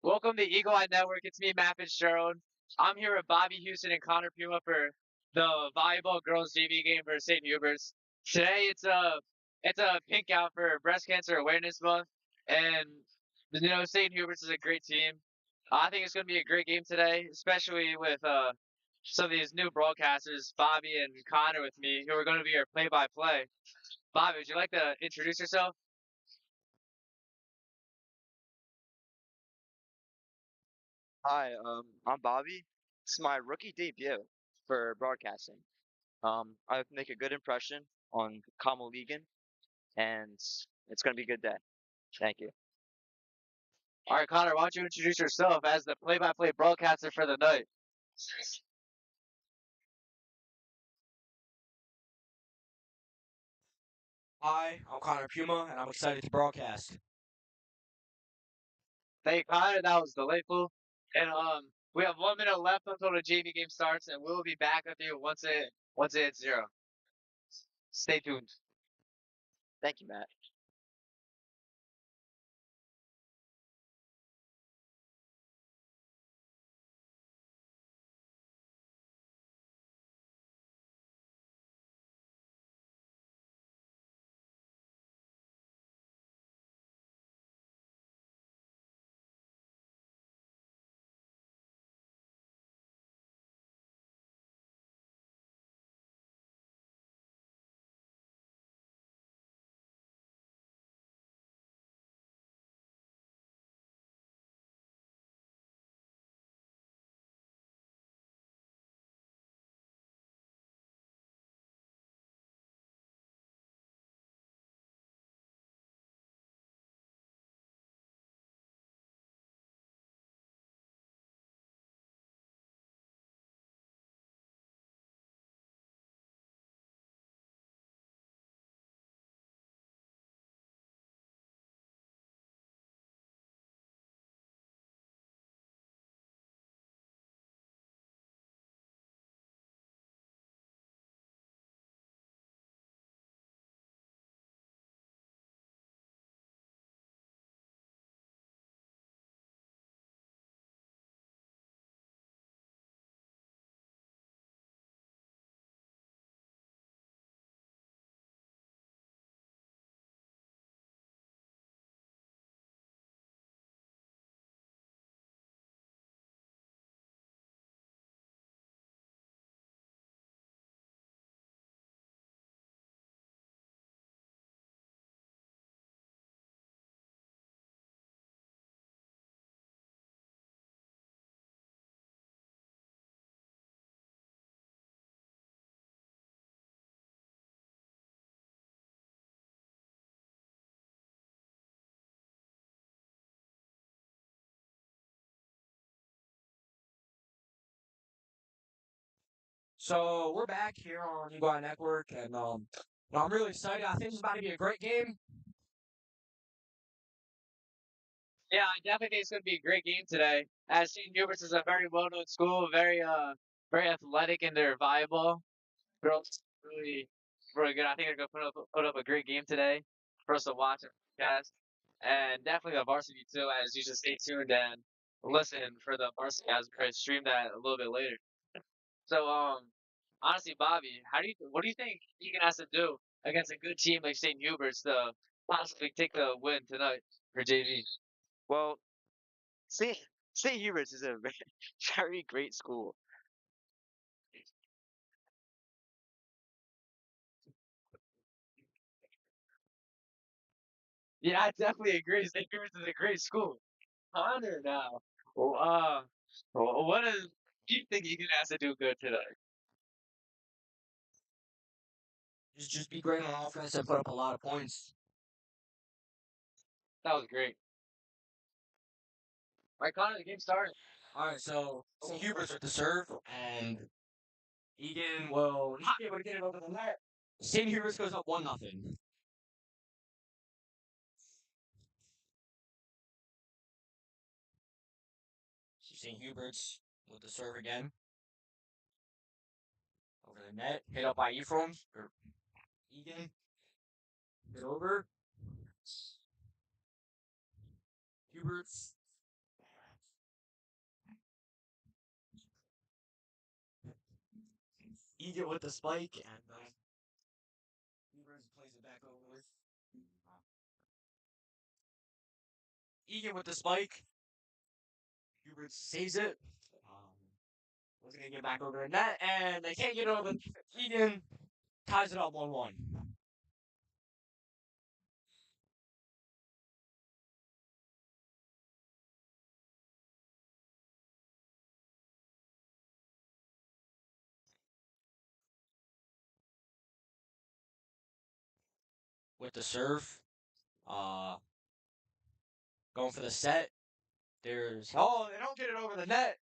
Welcome to Eagle Eye Network. It's me, Matt Fitzgerald. I'm here with Bobby Houston and Connor Puma for the volleyball girls JV game for St. Huberts. Today it's a pink out for Breast Cancer Awareness Month, and St. Huberts is a great team. I think it's going to be a great game today, especially with some of these new broadcasters, Bobby and Connor, with me, who are going to be our play-by-play. Bobby, would you like to introduce yourself? Hi, I'm Bobby. It's my rookie debut for broadcasting. I hope to make a good impression on Conwell-Egan, and it's going to be a good day. Thank you. All right, Connor, why don't you introduce yourself as the play-by-play broadcaster for the night? Hi, I'm Connor Puma, and I'm excited to broadcast. Thank you, Connor. That was delightful. And we have 1 minute left until the JV game starts, and we'll be back with you once it hits zero. Stay tuned. Thank you, Matt. So we're back here on Eagle Eye Network, and I'm really excited. I think it's about to be a great game. Yeah, I definitely think it's going to be a great game today. As St. Hubert's is a very well-known school, very athletic in their volleyball. Girls really, really good. I think they're going to put up a great game today for us to watch and podcast, and definitely the varsity too. As you should stay tuned and listen for the varsity as we stream that a little bit later. So, honestly, Bobby, what do you think Egan has to do against a good team like St. Hubert's to possibly take the win tonight for JV? Well, St. St. Huberts is a very, very great school. Yeah, I definitely agree. St. Hubert's is a great school. Connor now. Well, what do you think Egan has to do good today? Just be great on offense and put up a lot of points. That was great. All right, Connor, the game started. All right, so St. Hubert's with the serve, and Egan will not be able to get it over the net. St. Hubert's goes up 1-0. St. Hubert's with the serve again over the net, hit up by Ephraim or Egan. Hit over Hubert's Egan with the spike, and Huberts plays it back over. Egan with the spike. Hubert saves it. Was going to get back over the net, and they can't get over. Egan ties it up 1-1. With the serve. Going for the set. They don't get it over the net.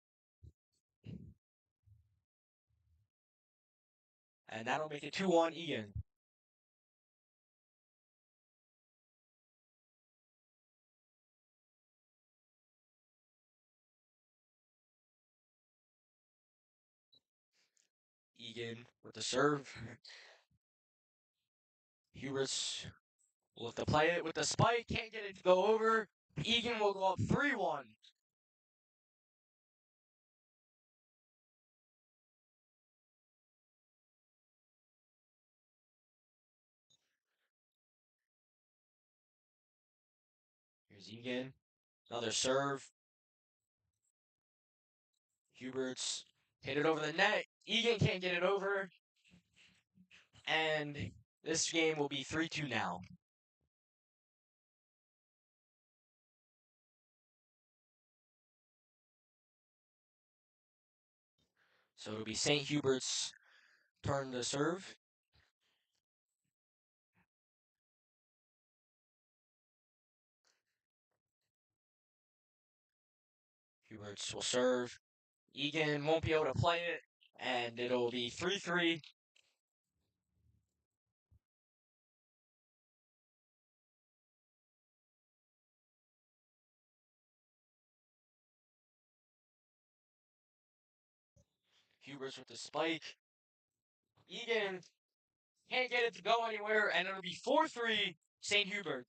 And that'll make it 2-1 Egan. Egan with the serve. Huberts will have to play it with the spike. Can't get it to go over. Egan will go up 3-1. Here's Egan. Another serve. Huberts hit it over the net. Egan can't get it over. And this game will be 3-2 now. So it'll be St. Hubert's turn to serve. Huberts will serve. Egan won't be able to play it, and it'll be 3-3. Huberts with the spike. Egan can't get it to go anywhere, and it'll be 4-3 St. Hubert.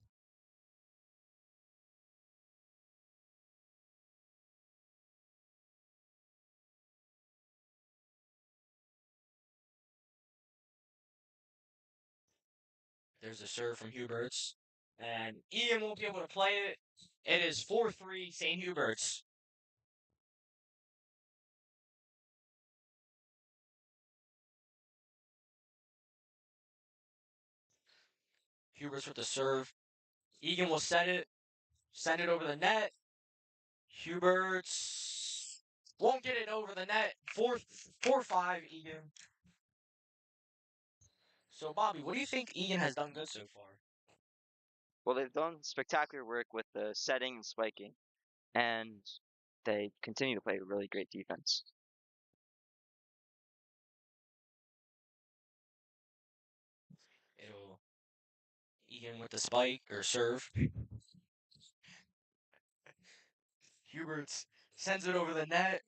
There's a serve from Huberts, and Egan won't be able to play it. It is 4-3 St. Hubert's. Huberts with the serve. Egan will set it, send it over the net. Huberts won't get it over the net. 4-5 Egan. So, Bobby, what do you think Egan has done good so far? Well, they've done spectacular work with the setting and spiking, and they continue to play really great defense. It'll Egan with the spike or serve. Huberts sends it over the net.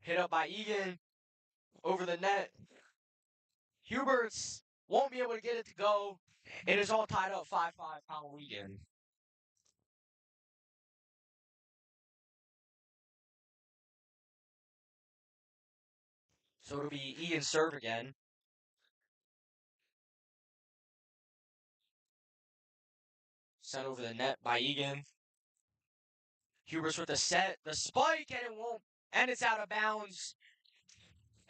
Hit up by Egan. Over the net. Huberts won't be able to get it to go. It is all tied up 5-5 Conwell-Egan. So it'll be Egan's serve again. Sent over the net by Egan. Huberts with the set, the spike, and it won't. And it's out of bounds.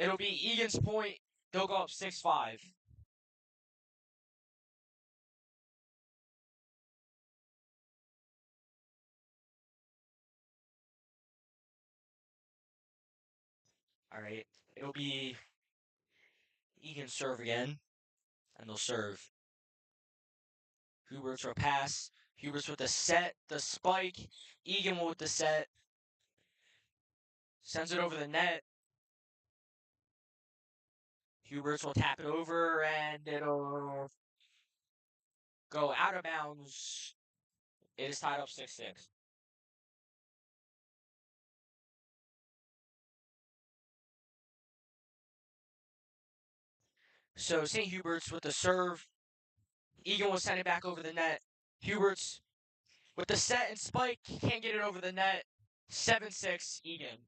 It'll be Egan's point. They'll go up 6-5. All right. It'll be Egan's serve again. And they'll serve. Huberts will pass. Huberts with the set, the spike. Egan with the set. Sends it over the net. Huberts will tap it over, and it'll go out of bounds. It is tied up 6-6. So St. Huberts with the serve. Egan will send it back over the net. Huberts with the set and spike. Can't get it over the net. 7-6 Egan.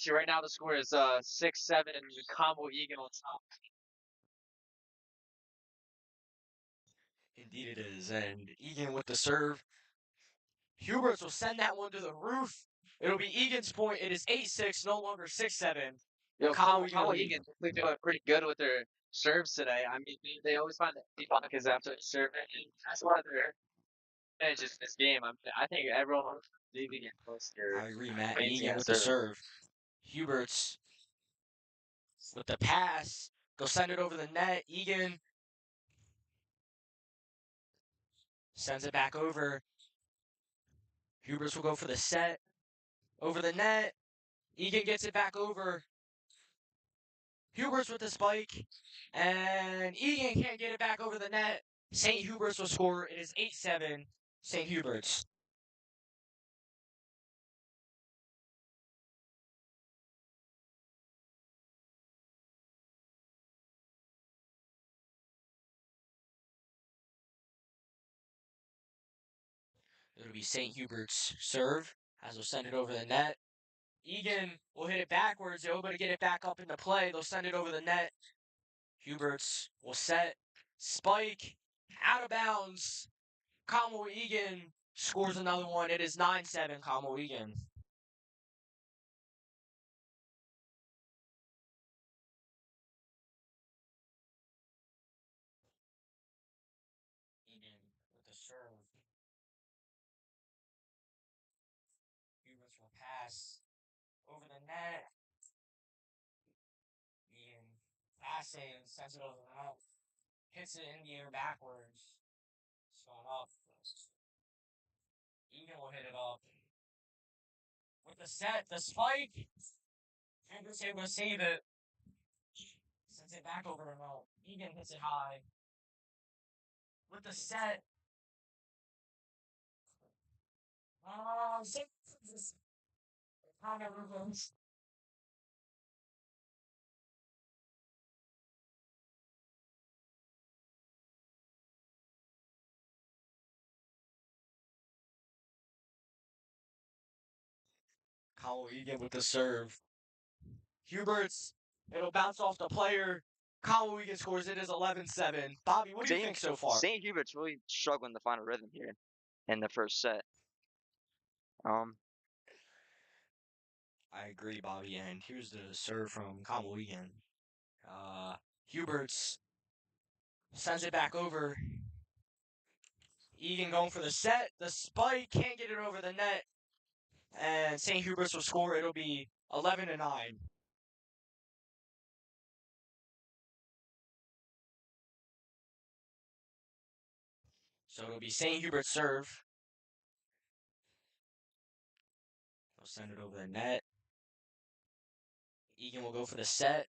See, right now the score is 6-7 and Conwell-Egan on top. Indeed it is. And Egan with the serve. Huberts will send that one to the roof. It'll be Egan's point. It is 8-6, no longer 6-7. Yo, Conwell-Egan lead. Conwell-Egan definitely doing pretty good with their serves today. I mean, they always find the pockets after the serve. And that's one of their advantages in this game. I think everyone needs to get close to I agree, Matt. amazing Egan at with the serving. serve. Huberts with the pass. They'll send it over the net. Egan sends it back over. Huberts will go for the set. Over the net. Egan gets it back over. Huberts with the spike. And Egan can't get it back over the net. St. Huberts will score. It is 8-7. St. Huberts. It'll be St. Hubert's serve as they'll send it over the net. Egan will hit it backwards. They're able to get it back up into play. They'll send it over the net. Huberts will set. Spike. Out of bounds. Conwell-Egan scores another one. It is 9-7 Conwell-Egan. Egan with the serve. Huberts will pass over the net. Egan passing, sends it over the net. Hits it in the air backwards. It's going up. Egan will hit it up. With the set, the spike. Huberts able to save it. Sends it back over the net. Egan hits it high. With the set. Conwell-Egan with the serve. Huberts, it'll bounce off the player. Conwell-Egan scores. It is 11-7. Bobby, what do you think so far? St. Hubert's really struggling to find a rhythm here in the first set. I agree, Bobby. And here's the serve from Conwell-Egan. Huberts sends it back over. Egan going for the set. The spike can't get it over the net. And St. Hubert's will score. It'll be 11-9. So it'll be St. Hubert's serve. They'll send it over the net. Egan will go for the set.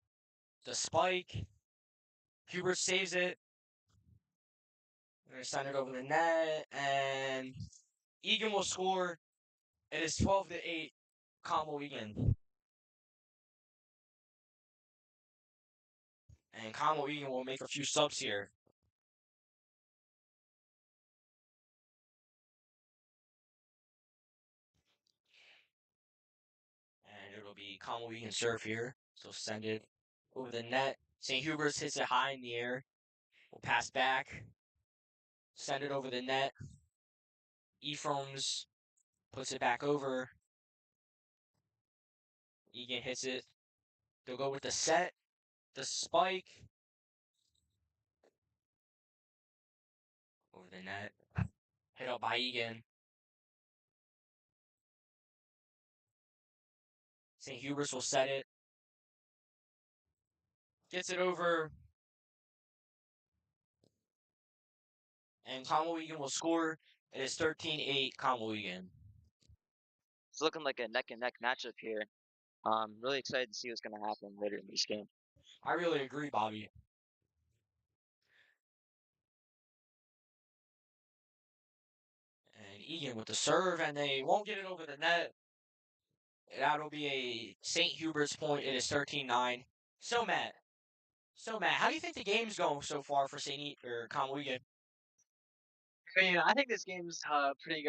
The spike. Hubert saves it. They're going to send it over the net. And Egan will score. It is 12-8. Conwell-Egan. And Conwell-Egan will make a few subs here. And it'll be Conwell-Egan serve here. So send it over the net. St. Hubert's hits it high in the air. We'll pass back. Send it over the net. Ephraim's puts it back over. Egan hits it. They'll go with the set. The spike. Over the net. Hit up by Egan. St. Hubert's will set it. Gets it over. And Conwell-Egan will score. It is 13-8 Conwell-Egan. It's looking like a neck and neck matchup here. Really excited to see what's going to happen later in this game. I really agree, Bobby. And Egan with the serve, and they won't get it over the net. That'll be a St. Hubert's point. It is 13-9. So, Matt, how do you think the game's going so far for St. Conwell-Egan? I mean, I think this game's pretty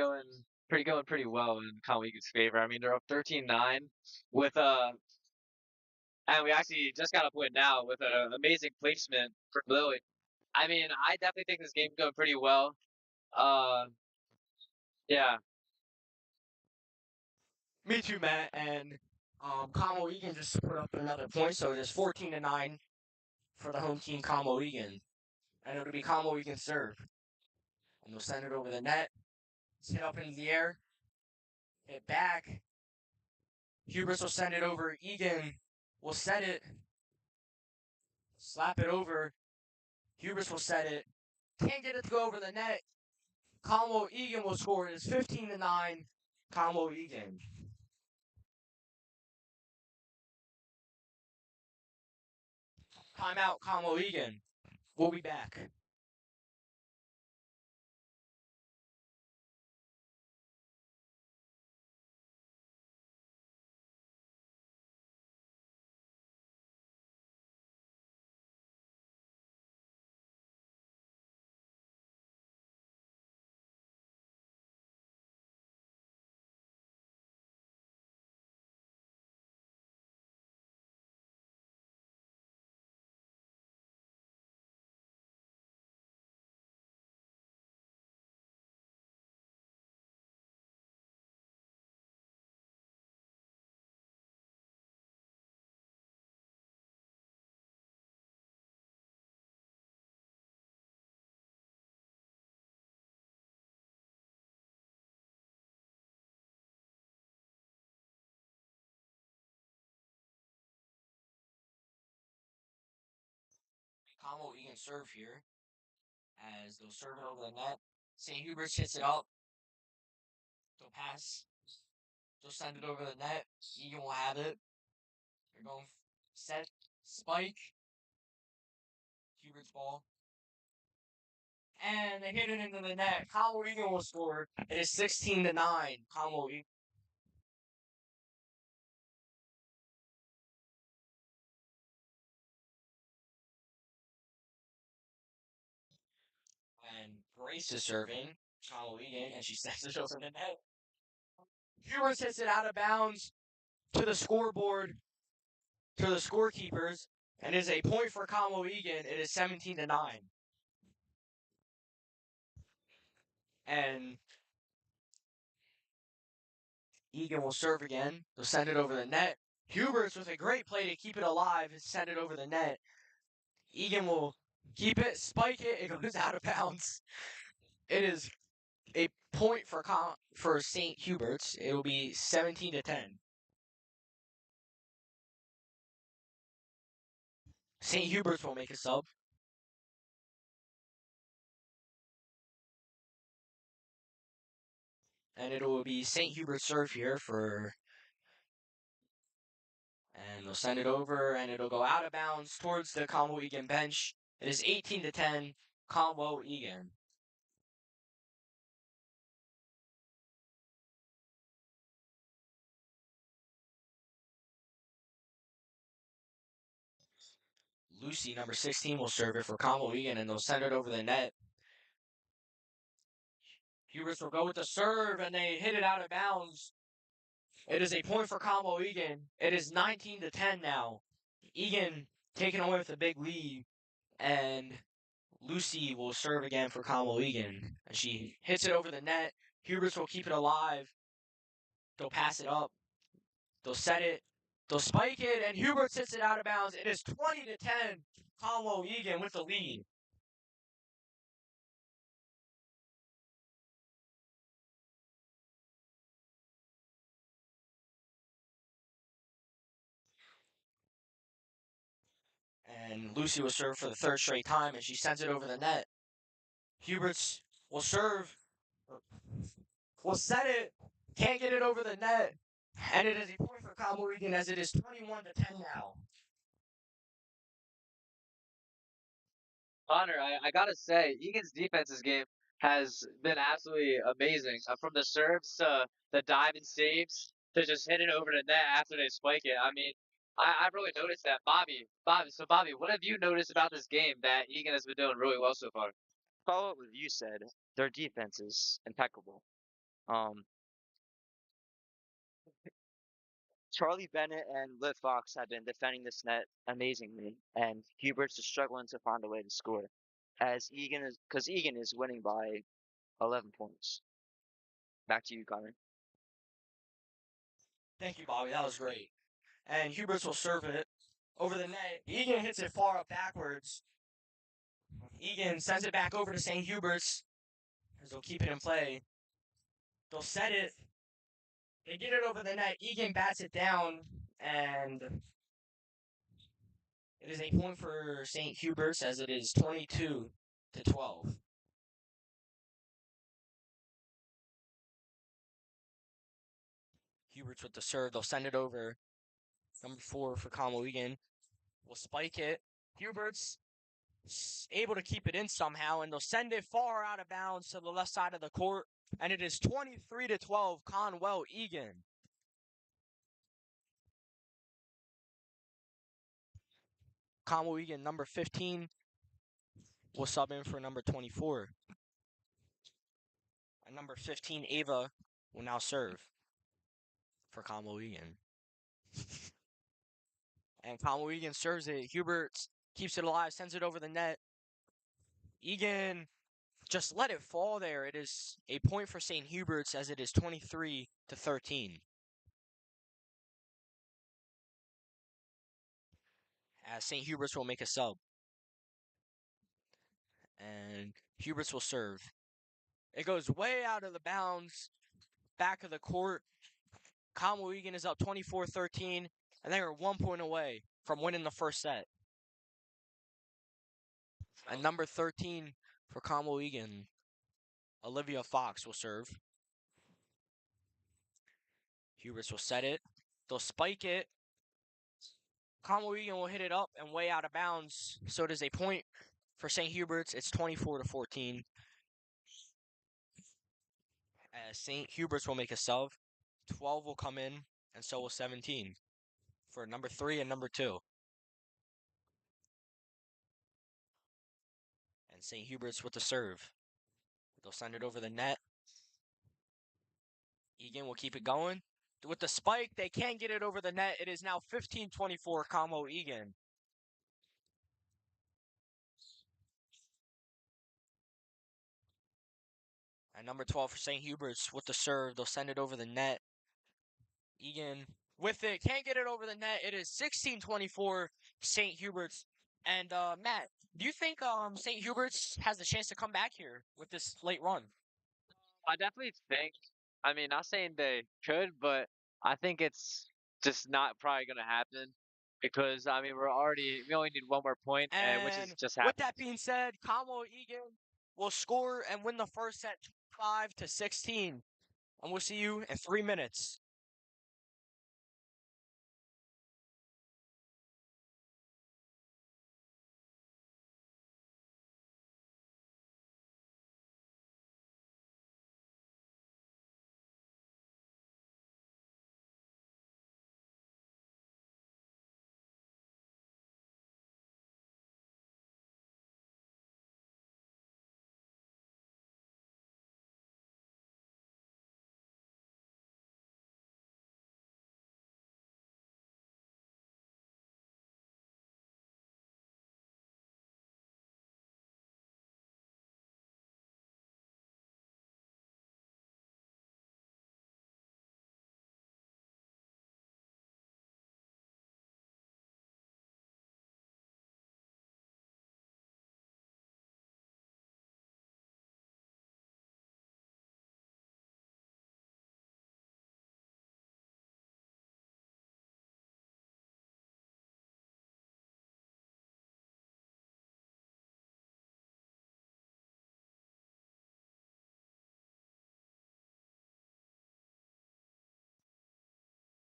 pretty going pretty well in Conwell-Egan's favor. I mean, they're up 13-9 with and we actually just got a point now with an amazing placement for Lily. I mean, I definitely think this game's going pretty well. Uh, yeah, Me too, Matt. And Conwell-Egan just put up another point, so it is 14-9 for the home team, Conwell-Egan. And it'll be Conwell-Egan serve. And they'll send it over the net. It's hit up into the air. Hit back. Huberts will send it over. Egan will set it. Slap it over. Huberts will set it. Can't get it to go over the net. Conwell-Egan will score. It is 15-9. Conwell-Egan. Timeout, Conwell-Egan. We'll be back. Conwell-Egan serve here as they'll serve it over the net. St. Huberts hits it up. They'll pass. They'll send it over the net. Egan will have it. They're going set, spike. Hubert's ball. And they hit it into the net. Conwell-Egan will score. It is 16-9. Conwell-Egan. And Grace is serving. Conwell-Egan, and she sends it over the net. Huberts hits it out of bounds to the scoreboard, to the scorekeepers, and is a point for Conwell-Egan. It is 17-9. And Egan will serve again. They'll send it over the net. Huberts with a great play to keep it alive and send it over the net. Egan will keep it, spike it, it goes out of bounds. It is a point for St. Huberts. It will be 17-10. St. Huberts will make a sub. And it will be St. Hubert's serve here and they'll send it over, and it'll go out of bounds towards the Conwell-Egan bench. It is 18-10, Conwell-Egan. Lucy, number 16, will serve it for Conwell-Egan, and they'll send it over the net. Huberts will go with the serve, and they hit it out of bounds. It is a point for Conwell-Egan. It is 19-10 now. Egan taking away with a big lead, and Lucy will serve again for Conwell-Egan. And she hits it over the net. Huberts will keep it alive. They'll pass it up. They'll set it. They'll spike it, and Huberts hits it out of bounds. It is 20-10. Conwell-Egan with the lead. And Lucy will serve for the third straight time, and she sends it over the net. Huberts will serve. Will set it. Can't get it over the net. And it is a point for Conwell-Egan as it is 21-10 now. Connor, I gotta say, Egan's defense this game has been absolutely amazing. From the serves to the dive and saves to just hit it over the net after they spike it. I mean, I've really noticed that. Bobby, what have you noticed about this game that Egan has been doing really well so far? Follow up what you said. Their defense is impeccable. Um, Charlie Bennett and Liv Fox have been defending this net amazingly, and Huberts is struggling to find a way to score, as Egan is winning by 11 points. Back to you, Connor. Thank you, Bobby. That was great. And Huberts will serve it over the net. Egan hits it far up backwards. Egan sends it back over to St. Huberts, as they'll keep it in play. They'll set it. They get it over the net. Egan bats it down, and it is a point for St. Huberts, as it is 22-12. Huberts with the serve. They'll send it over. Number 4 for Conwell-Egan will spike it. Huberts able to keep it in somehow, and they'll send it far out of bounds to the left side of the court, and it is 23-12 Conwell-Egan. Conwell-Egan, number 15, will sub in for number 24. And number 15, Ava, will now serve for Conwell-Egan. And Conwell-Egan serves it. Huberts keeps it alive, sends it over the net. Egan just let it fall there. It is a point for St. Huberts, as it is 23-13. As St. Huberts will make a sub. And Huberts will serve. It goes way out of the bounds, back of the court. Conwell-Egan is up 24-13, and they are 1 point away from winning the first set. And number 13 for Conwell-Egan, Olivia Fox, will serve. Huberts will set it. They'll spike it. Conwell-Egan will hit it up and way out of bounds. So it is a point for St. Huberts. It's 24-14. As St. Huberts will make a sub. 12 will come in, and so will 17 for number 3 and number 2. And St. Huberts with the serve. They'll send it over the net. Egan will keep it going. With the spike, they can't get it over the net. It is now 15-24 Conwell-Egan. And number 12 for St. Huberts with the serve. They'll send it over the net. Egan with it. Can't get it over the net. It is 16-24 St. Huberts. And Matt, do you think St. Huberts has a chance to come back here with this late run? I definitely think. I mean, not saying they could, but I think it's just not probably going to happen because I mean we only need one more point, and which is And just with happened. that being said, Conwell-Egan will score and win the first set 5-16. And we'll see you in 3 minutes.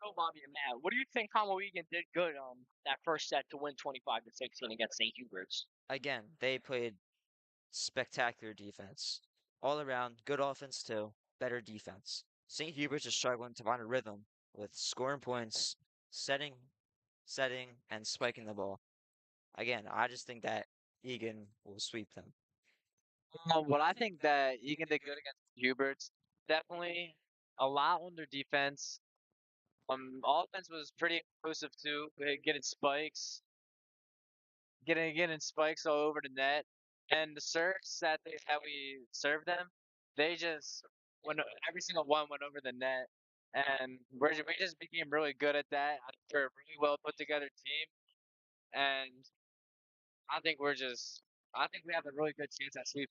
So, Bobby and Matt, what do you think Conwell-Egan did good that first set to win 25-16 against St. Huberts? Again, they played spectacular defense. All around, good offense too, better defense. St. Hubert's is struggling to find a rhythm with scoring points, setting, and spiking the ball. Again, I just think that Egan will sweep them. What I think that Egan did good against Huberts, definitely a lot on their defense. Offense was pretty explosive too. Getting spikes, getting spikes all over the net, and the serves that we served them, they just went every single one went over the net, and we just became really good at that. I think we're a really well put together team, and I think we're just I think we have a really good chance at sweep.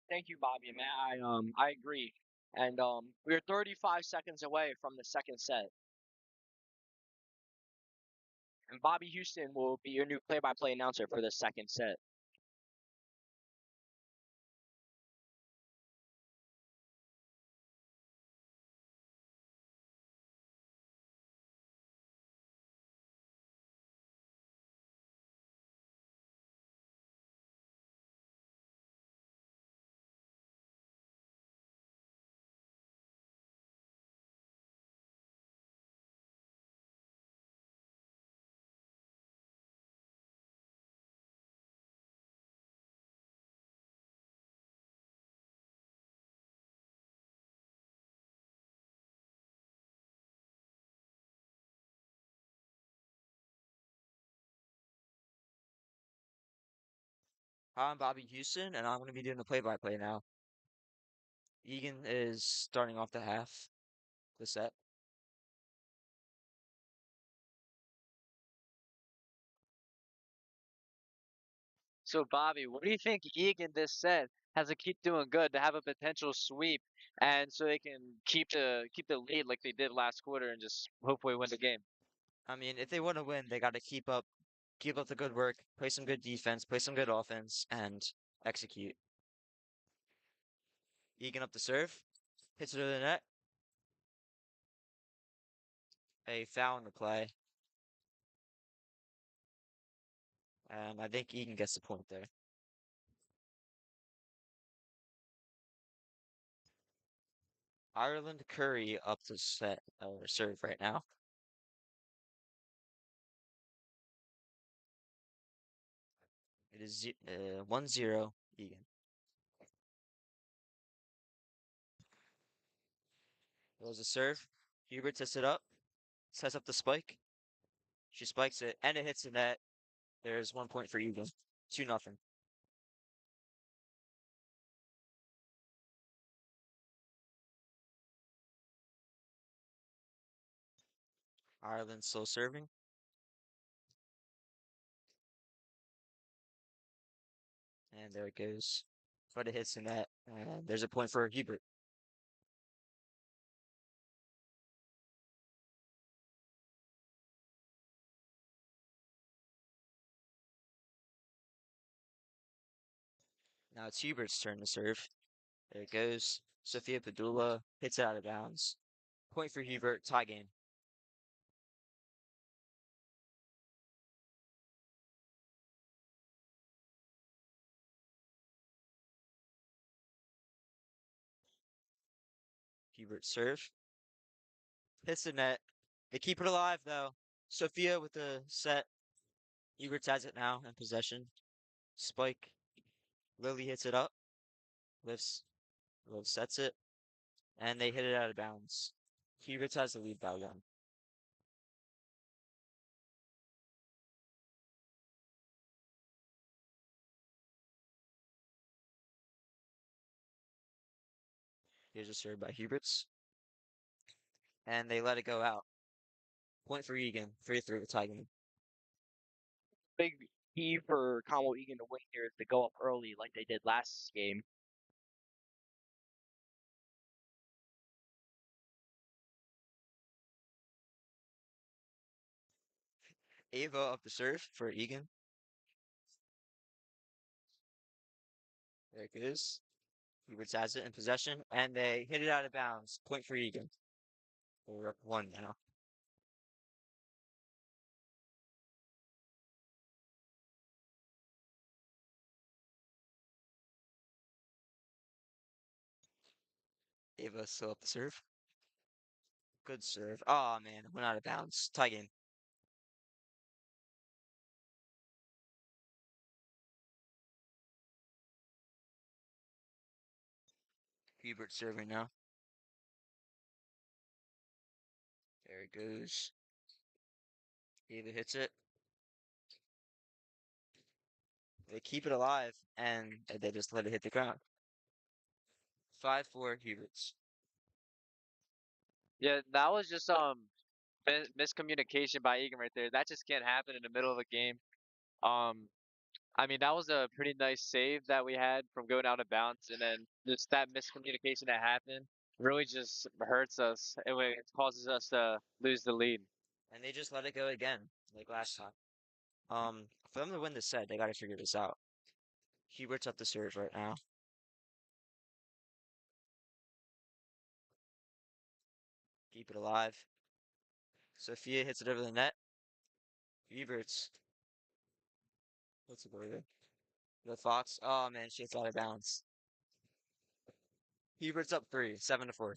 Thank you, Bobby, man. I agree. And we're 35 seconds away from the second set. And Bobby Houston will be your new play-by-play announcer for the second set. I'm Bobby Houston, and I'm going to be doing the play-by-play now. Egan is starting off the half, the set. So Bobby, what do you think Egan this set has to keep doing good to have a potential sweep, and so they can keep the lead like they did last quarter and just hopefully win the game? I mean, if they want to win, they got to keep up the good work, play some good defense, play some good offense, and execute. Egan up the serve, hits it to the net. A foul in the play, and I think Egan gets the point there. Ireland Curry up to set or serve right now. It is 1-0 Egan. Goes a serve. Hubert sets it up, sets up the spike. She spikes it, and it hits the net. There's 1 point for Egan. 2-0. Ireland still serving, and there it goes. But it hits the net, and there's a point for Hubert. Now it's Hubert's turn to serve. There it goes. Sophia Padula hits it out of bounds. Point for Hubert. Tie game. Hubert serve. Hits the net. They keep it alive though. Sophia with the set. Hubert has it now in possession. Spike. Lily hits it up. Lifts. Love sets it. And they hit it out of bounds. Hubert has the lead by one. Here's a serve by Huberts. And they let it go out. Point for Egan. 3-3 tie game. Big key for Conwell-Egan to win here is to go up early like they did last game. Ava up the serve for Egan. There it goes. Huberts has it in possession, and they hit it out of bounds. Point for Egan. We're up one now. Ava still up the serve. Good serve. Oh man, went out of bounds. Tie game. Hubert serving now. There it goes. Ava hits it. They keep it alive, and they just let it hit the ground. 5-4 Huberts. Yeah, that was just miscommunication by Egan right there. That just can't happen in the middle of a game. Um, I mean, that was a pretty nice save that we had from going out of bounds, and then just that miscommunication that happened really just hurts us. It causes us to lose the lead. And they just let it go again, like last time. For them to win this set, they gotta figure this out. Hubert's up the serve right now. Keep it alive. Sophia hits it over the net. Hubert's. What's it over? The Fox. Oh man, she hits out of bounds. Hubert's up 3, 7-4.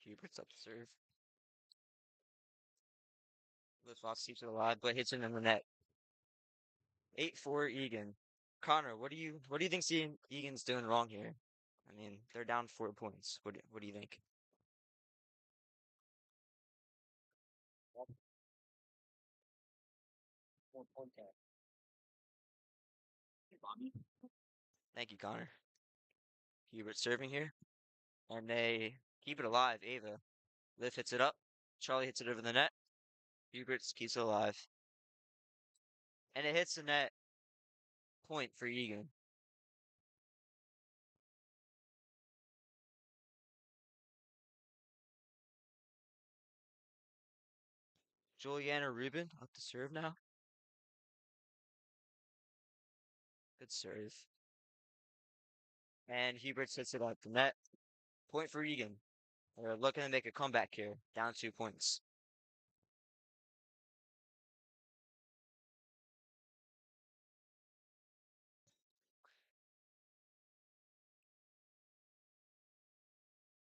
Hubert's up to serve. The Fox keeps it alive, but hits it in the net. 8-4 Egan. Connor, what do you think Egan's doing wrong here? I mean, they're down 4 points. What do you think? Thank you, Connor. Hubert serving here, and they keep it alive. Ava. Liv hits it up. Charlie hits it over the net. Hubert keeps it alive, and it hits the net. Point for Egan. Juliana Rubin up to serve now. Good serve. And Hubert hits it at the net. Point for Egan. They're looking to make a comeback here. Down 2 points.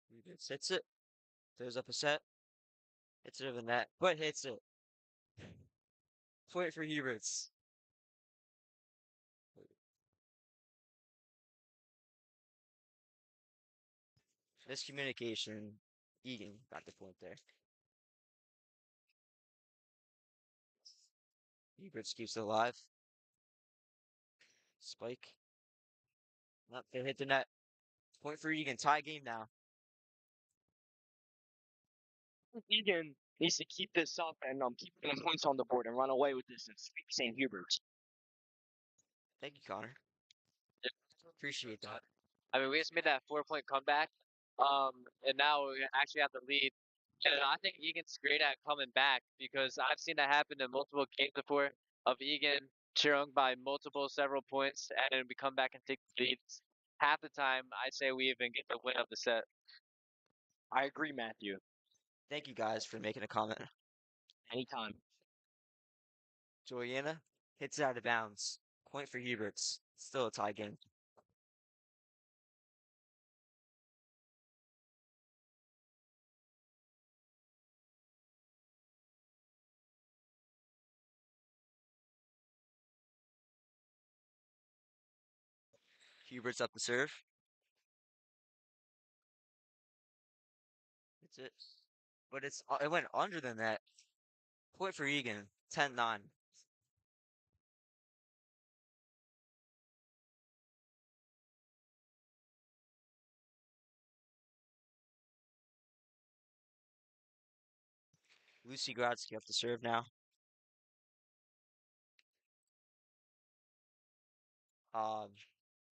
Hubert hits it. Throws up a set. Hits it over the net. But hits it. Point for Huberts. Miscommunication. Egan got the point there. Huberts keeps it alive. Spike. Nope, they hit the net. Point for Egan. Tie game now. Egan needs to keep this up and keep getting points on the board and run away with this and sweep St. Hubert's. Thank you, Connor. Appreciate that. I mean, we just made that 4 point comeback, and now we actually have the lead. And I think Egan's great at coming back because I've seen that happen in multiple games before of Egan cheering by several points, and then we come back and take the lead. Half the time, I'd say we even get the win of the set. I agree, Matthew. Thank you guys for making a comment. Anytime. Juliana hits it out of bounds. Point for Huberts. Still a tie game. Huberts up the serve. Hits it. But it went under the net. Point for Egan. 10-9. Lucy Grodzki up to serve now. Um,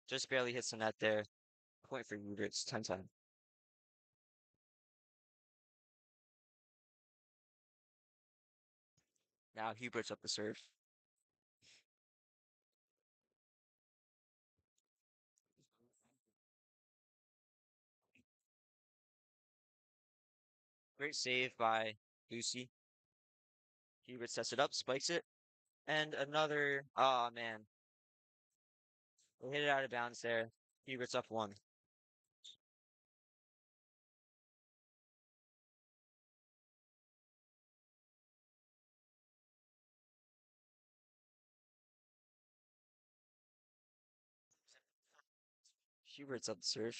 just barely hits the net there. Point for Huberts. 10-10. Now Huberts up the serve. Great save by Lucy. Hubert sets it up, spikes it, and another. Oh man, they hit it out of bounds there. Hubert's up 1. Huberts up the serve.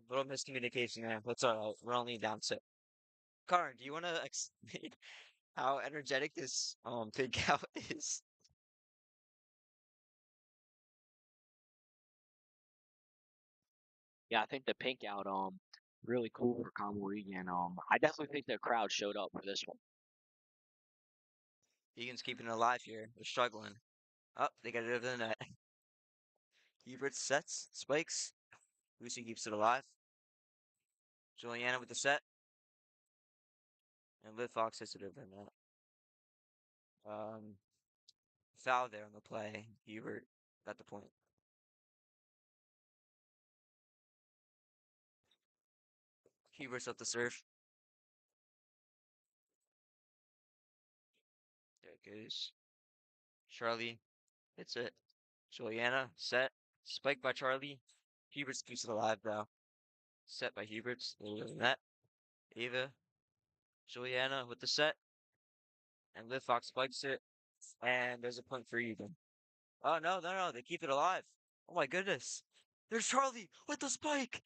Little miscommunication there. That's all right. We're only down six. Karan, do you want to explain how energetic this pig out is? Yeah, I think the pink out really cool for Conwell-Egan. I definitely think the crowd showed up for this one. Egan's keeping it alive here. They're struggling. Oh, they got it over the net. Huberts sets, spikes. Lucy keeps it alive. Juliana with the set. And Liv Fox hits it over the net. Um, Foul there on the play. Hubert got the point. Hubert's up the serve. There it goes. Charlie hits it. Juliana set. Spike by Charlie. Huberts keeps it alive though. Set by Huberts. Over the net. Ava. Juliana with the set. And Liv Fox spikes it. And there's a point for Eden. Oh, no, no, no. They keep it alive. Oh, my goodness. There's Charlie with the spike.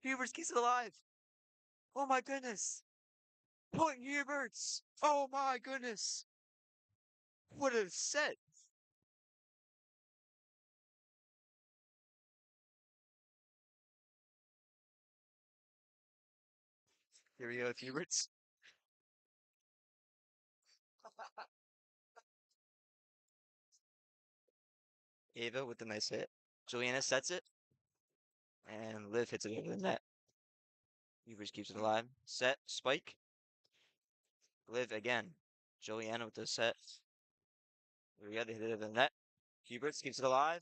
Huberts keeps it alive. Oh, my goodness. Point Huberts. Oh, my goodness. What a set. Here we go with Huberts. Ava with the nice hit. Juliana sets it. And Liv hits it over the net. Huberts keeps it alive. Set. Spike. Liv again. Juliana with the set. Here we go. They hit it over the net. Huberts keeps it alive.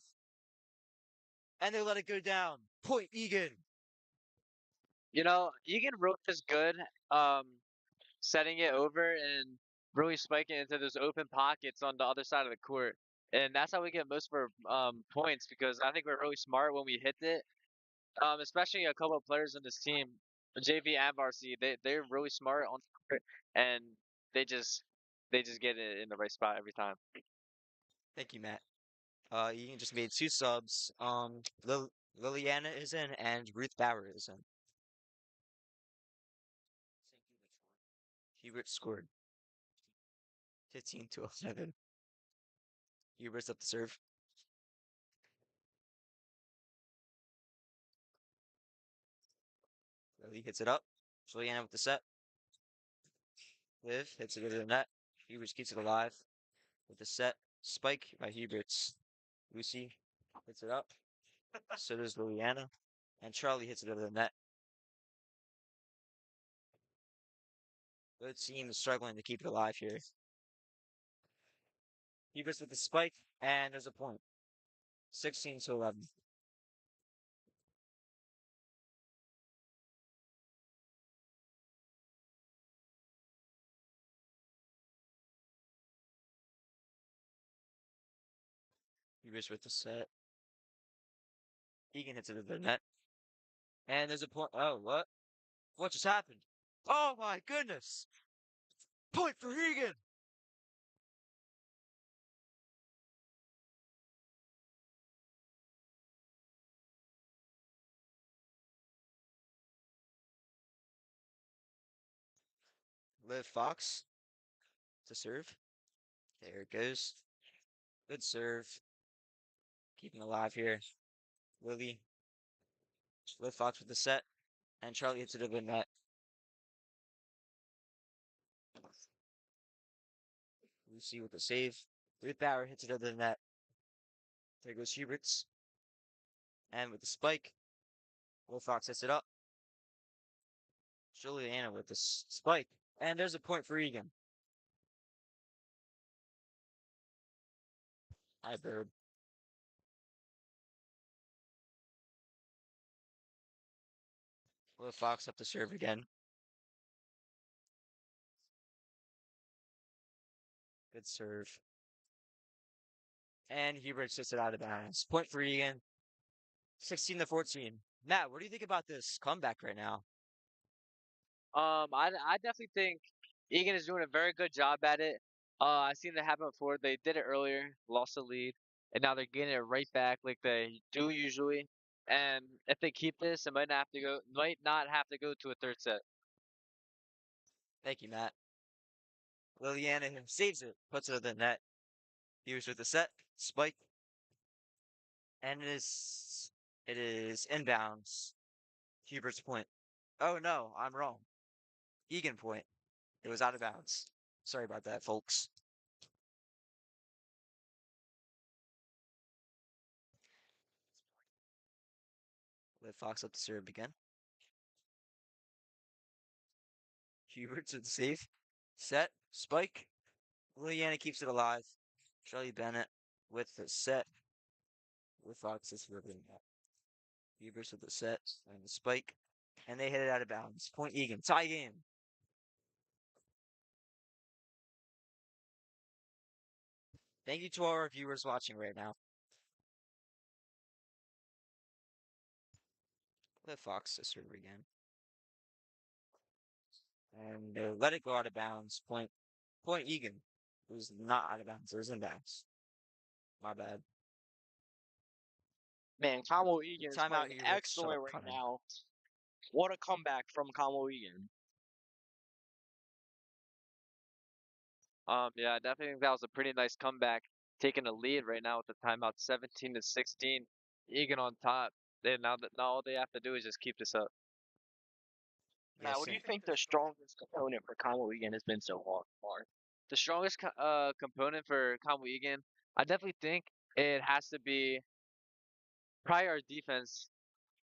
And they let it go down. Point Egan. Egan Roach is good, um, setting it over and really spiking into those open pockets on the other side of the court. And that's how we get most of our points because I think we're really smart when we hit it. Especially a couple of players in this team, JV and varsity, they're really smart on the court and they just they just get it in the right spot every time. Thank you, Matt. Egan just made two subs. Liliana is in and Ruth Bauer is in. Hubert scored 15 to 11. Hubert's up the serve. Lily hits it up. Juliana with the set. Liv hits it over the net. Huberts keeps it alive with the set. Spike by Huberts. Lucy hits it up. So does Liliana. And Charlie hits it over the net. Both teams struggling to keep it alive here. Huberts with the spike, and there's a point. 16 to 11. Huberts with the set. Egan hits it over the net. And there's a point. Oh, what? What just happened? Oh my goodness! Point for Egan! Liv Fox to serve. There it goes. Good serve. Keeping alive here. Lily. Liv Fox with the set. And Charlie hits it over the net. Lucy with the save. Ruth Bauer hits it over the net. There goes Huberts. And with the spike, Will Fox hits it up. Juliana with the spike. And there's a point for Egan. Hi, Bird. Will Fox up to serve again. Good serve. And Hubert hits it out of bounds. Point for Egan. 16 to 14. Matt, what do you think about this comeback right now? I definitely think Egan is doing a very good job at it. I seen that happen before. They did it earlier, lost the lead, and now they're getting it right back like they do usually. And if they keep this, it might not have to go to a third set. Thank you, Matt. Liliana saves it, puts it in the net. Hughes with the set, spike, and it is inbounds. Hubert's point. Oh no, I'm wrong. Egan point. It was out of bounds. Sorry about that, folks. Let Fox up to serve again. Hubert's with the save. Set, spike. Liliana keeps it alive. Charlie Bennett with the set. With Fox is ripping that. Hubert's with the set and the spike. And they hit it out of bounds. Point Egan. Tie game. Thank you to all our viewers watching right now. Let Fox to serve again. And let it go out of bounds. Point Egan. It was not out of bounds. It was in bounds. My bad. Man, Conwell-Egan is Timeout playing here with Shut Up excellent right Connor. now. What a comeback from Conwell-Egan. Yeah, I definitely think that was a pretty nice comeback, taking a lead right now with the timeout 17-16. Egan on top. Now all they have to do is just keep this up. Matt, Yes, what do sir. you think the strongest component for Conwell-Egan has been so far? The strongest component for Conwell-Egan, I definitely think it has to be probably our defense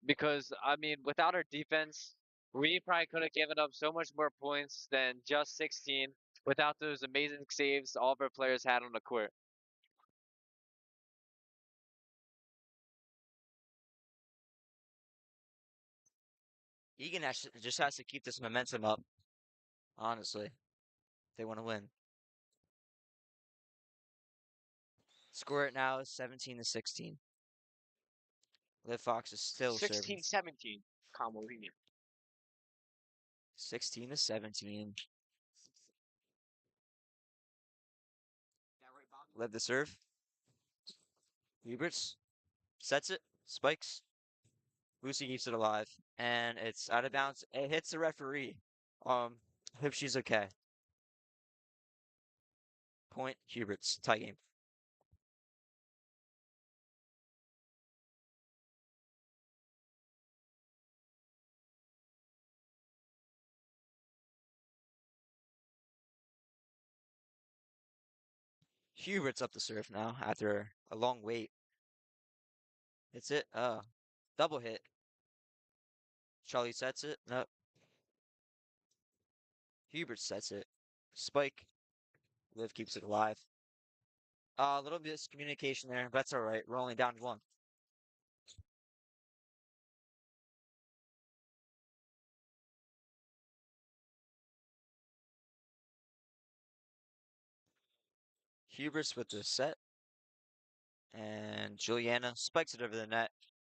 because I mean, without our defense, we probably could have given up so much more points than just 16 without those amazing saves all of our players had on the court. Egan just has to keep this momentum up, honestly, if they want to win. Score it now is 17-16. Liv Fox is still serving. 16-17, Conwell-Egan. 16-17. Liv the serve. Huberts sets it. Spikes. Lucy keeps it alive. And it's out of bounds. It hits the referee. Hope she's okay. Point Huberts. Tie game. Huberts up the serve now after a long wait. Hits it. Double hit. Charlie sets it. No. Hubert sets it. Spike. Liv keeps it alive. A little miscommunication there. But that's all right. We're only down to one. Huberts with the set. And Juliana spikes it over the net.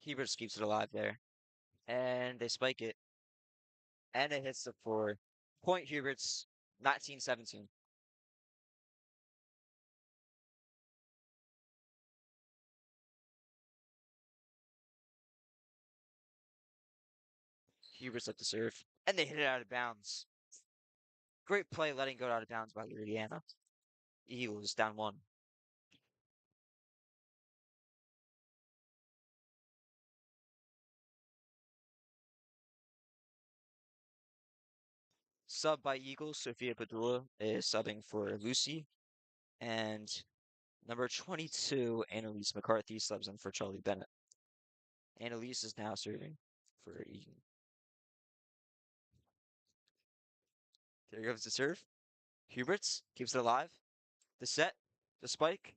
Huberts keeps it alive there. And they spike it. And it hits the floor. Point Huberts. 19-17. Huberts up to serve. And they hit it out of bounds. Great play letting go out of bounds by Juliana. Eagles down one. Sub by Eagles, Sophia Padula is subbing for Lucy. And number 22, Annalise McCarthy, subs in for Charlie Bennett. Annalise is now serving for Egan. There goes the serve. Huberts keeps it alive. The set, the spike.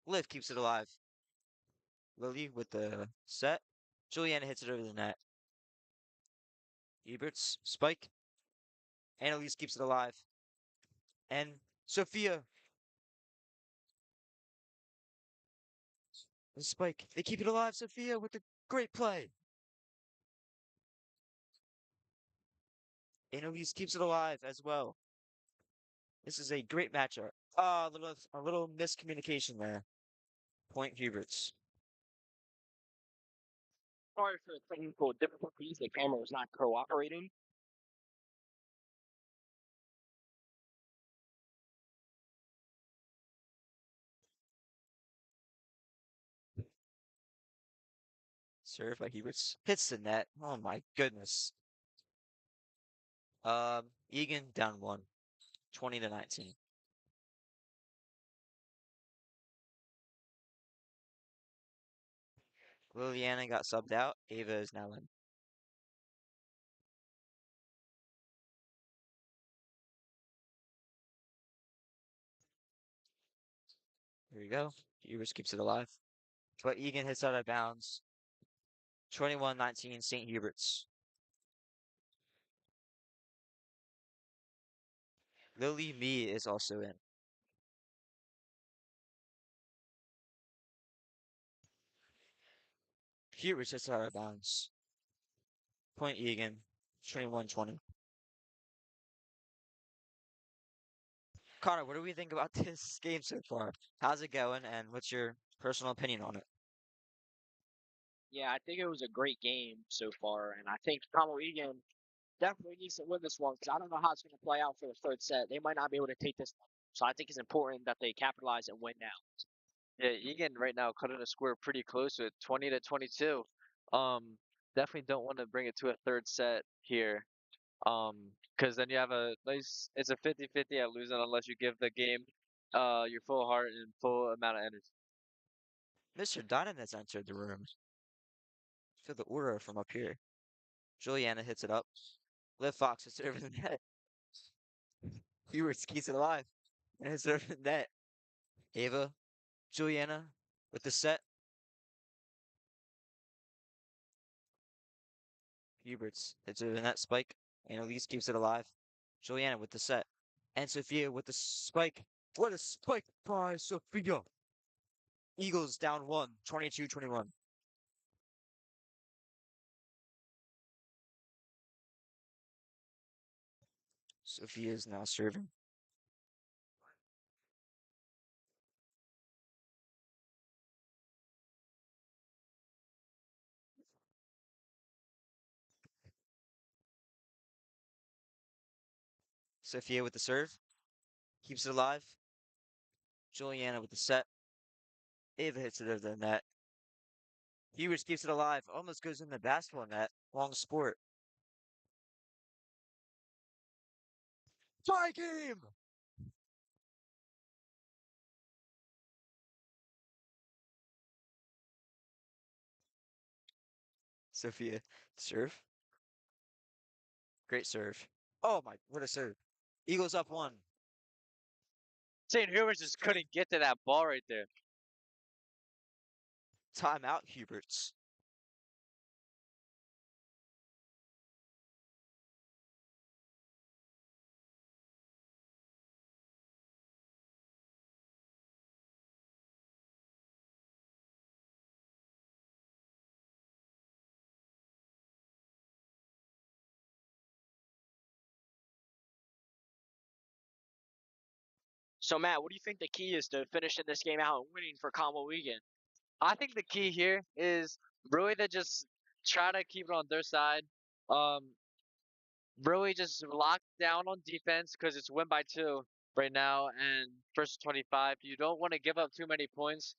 Liv keeps it alive. Lily with the set. Juliana hits it over the net. Huberts, spike. Annalise keeps it alive. And Sophia. The spike. They keep it alive, Sophia, with the great play. Annalise keeps it alive as well. This is a great matchup. A little miscommunication there. Point Huberts. Sorry for the technical difficulties. The camera was not cooperating. Serve by Huberts. Hits the net. Oh my goodness. Egan down one. 20-19. Liliana got subbed out. Ava is now in. Here we go. Huberts keeps it alive. But Egan hits out of bounds. 21-19 St. Huberts. Lily Me is also in. Huberts hits out of bounds. Point Egan. 21-20. Connor, what do we think about this game so far? How's it going, and what's your personal opinion on it? Yeah, I think it was a great game so far, and I think Conwell-Egan definitely needs to win this one because I don't know how it's going to play out for the third set. They might not be able to take this one, so I think it's important that they capitalize and win now. Yeah, Egan right now cutting the score pretty close with 20-22. Definitely don't want to bring it to a third set here. Because then you have a nice, it's a 50-50 at losing unless you give the game, your full heart and full amount of energy. Mr. Dunnan has entered the room. Feel the aura from up here. Juliana hits it up. Liv Fox hits it over the net. Huberts keeps it alive and hits it over the net. Ava, Juliana with the set. Huberts hits it over the net spike. And Elise keeps it alive. Juliana with the set. And Sophia with the spike. What a spike by Sophia. Eagles down one, 22-21. Sophia is now serving. Sophia with the serve. Keeps it alive. Juliana with the set. Ava hits it over the net. Huberts keeps it alive. Almost goes in the basketball net. Long sport. Tie game! Sophia. Serve. Great serve. Oh my, what a serve. Eagles up one. St. Hubert just couldn't get to that ball right there. Timeout, Huberts. So, Matt, what do you think the key is to finishing this game out and winning for Conwell-Egan? I think the key here is really to just try to keep it on their side. Um, really just lock down on defense because it's win by two right now and first 25. You don't want to give up too many points.